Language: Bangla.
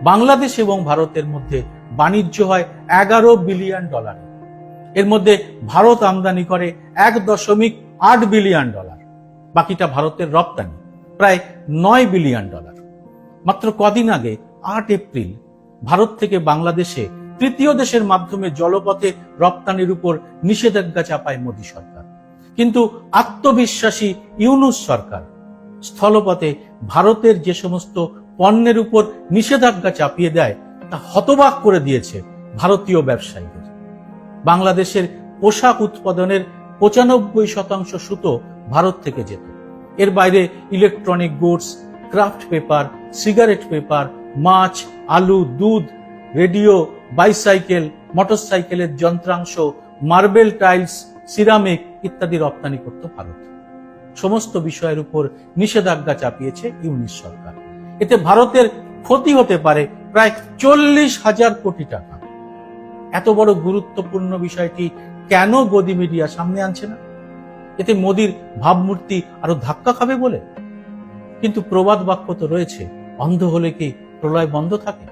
বাংলাদেশ এবং ভারতের মধ্যে বাণিজ্য হয় $11 বিলিয়ন। এর মধ্যে ভারত আমদানি করে $1.8 বিলিয়ন, বাকিটা ভারতের রপ্তানি প্রায় $9 বিলিয়ন। মাত্র কদিন আগে 8 এপ্রিল ভারত থেকে বাংলাদেশে তৃতীয় দেশের মাধ্যমে জলপথে রপ্তানির উপর নিষেধাজ্ঞা চাপায় মোদী সরকার। কিন্তু আত্মবিশ্বাসী ইউনূস সরকার স্থলপথে ভারতের যে সমস্ত পণ্যের উপর নিষেধাজ্ঞা চাপিয়ে দেয় তা হতবাক করে দিয়েছে ভারতীয় ব্যবসায়ীদের। বাংলাদেশের পোশাক উৎপাদনের 95% সুতো ভারত থেকে যেত। এর বাইরে electronic goods, craft paper, cigarette paper, মাছ, আলু, দুধ, রেডিও, বাইসাইকেল, মোটরসাইকেলের যন্ত্রাংশ, মার্বেল টাইলস, সিরামিক ইত্যাদি রপ্তানি করত ভারত। সমস্ত বিষয়ের উপর নিষেধাজ্ঞা চাপিয়েছে ইউনূস সরকার। এতে ভারতের ক্ষতি হতে পারে প্রায় 40,000 কোটি টাকা। এত বড় গুরুত্বপূর্ণ বিষয়টি কেন গদি মিডিয়া সামনে আনছে না? এতে মোদির ভাবমূর্তি আরো ধাক্কা খাবে বলে? কিন্তু প্রবাদ বাক্য তো রয়েছে, অন্ধ হলে কি প্রলয় বন্ধ থাকে?